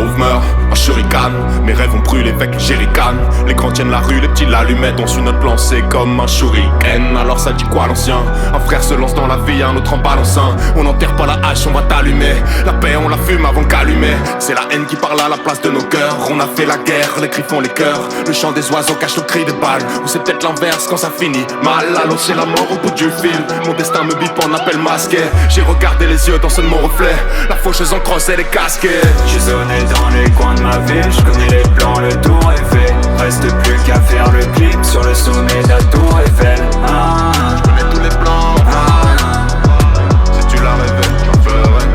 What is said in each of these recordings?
pauvres meurent en shuriken. Mes rêves ont brûlé avec les jerrycans. Les grands tiennent la rue, les petits l'allumettent. On suit notre lancée comme un shuriken. Alors ça dit quoi l'ancien? Un frère se lance dans la vie, un autre en balance un. On n'enterre pas la hache, on va t'allumer. La paix on la fume avant qu'allumer. C'est la haine qui parle à la place de nos cœurs. On a fait la guerre, les cris font les cœurs. Le chant des oiseaux cache le cri des balles. Ou c'est peut-être l'inverse quand ça finit mal. Alors c'est la mort au bout du fil. Mon destin me bip en appel masqué. J'ai regardé les yeux dans ce de mon reflet. La faucheuse en crosse et les casquets. J'ai zoné dans les coins de ma ville. Je connais les plans, le tour est fait. Reste plus qu'à faire le clip sur le sommet de la tour Eiffel. Je connais tous les plans. Si tu l'as rêvé, j'en ferai.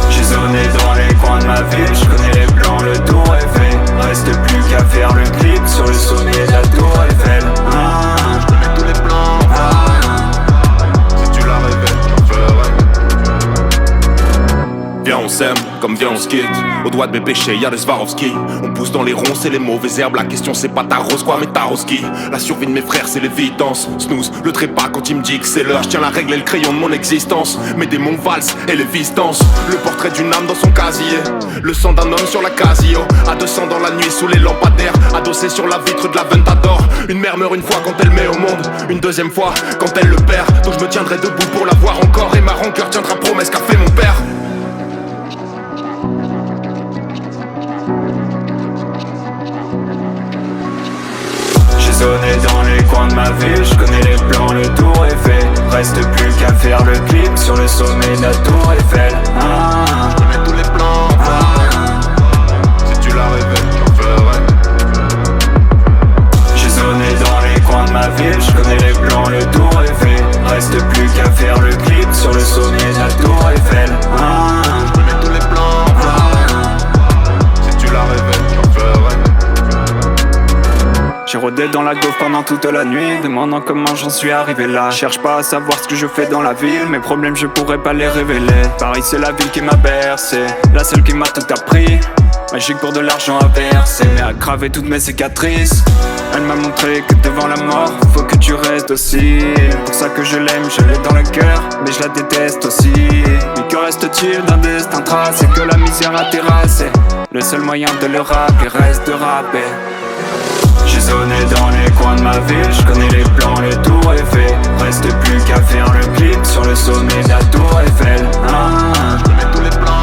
J'ai zoné dans les coins de ma ville. Je connais les plans, le tour est fait. Reste plus qu'à faire le clip sur le sommet de la tour Eiffel. Je connais tous les plans. Si tu l'as rêvé, j'en ferai. Viens on s'aime, comme viens on se quitte. Au doigt de mes péchés, y'a des Swarovski. On pousse dans les ronds, c'est les mauvaises herbes. La question c'est pas ta rose quoi, mais ta roski. La survie de mes frères, c'est l'évidence. Snooze, le trépas quand il me dit que c'est l'heure. Je tiens la règle et le crayon de mon existence. Mes démons valsent et les vis dansent. Le portrait d'une âme dans son casier. Le sang d'un homme sur la Casio. À 200 dans la nuit sous les lampadaires. Adossé sur la vitre de la Ventador. Une mère meurt une fois quand elle met au monde. Une deuxième fois quand elle le perd. Donc je me tiendrai debout pour la voir encore. Et ma rancœur tiendra promesse qu'a fait mon père. J'ai zoné dans les coins de ma ville. Je connais les plans, le tour est fait. Reste plus qu'à faire le clip sur le sommet de la tour Eiffel. Je connais tous les plans. Si tu l'as rêvé, j'en ferai. J'ai zoné dans les coins de ma ville. Je connais les plans, le tour est fait. Reste plus qu'à faire le clip sur le sommet de la tour Eiffel. Je connais tous les plans. Si tu l'as rêvé, j'en ferai. J'ai rôdé dans la gaufre pendant toute la nuit, demandant comment j'en suis arrivé là. Cherche pas à savoir ce que je fais dans la ville, mes problèmes je pourrais pas les révéler. Paris c'est la ville qui m'a bercé, la seule qui m'a tout appris. Magique pour de l'argent à verser, mais à graver toutes mes cicatrices. Elle m'a montré que devant la mort, faut que tu restes docile. Pour ça que je l'aime, je l'ai dans le cœur, mais je la déteste aussi. Mais que reste-t-il d'un destin tracé, que la misère a terrassé? Le seul moyen de le rapper reste de rapper. J'ai zoné dans les coins de ma ville, je connais les plans, le tour est fait. Reste plus qu'à faire le clip sur le sommet de la tour Eiffel. Je connais tous les plans.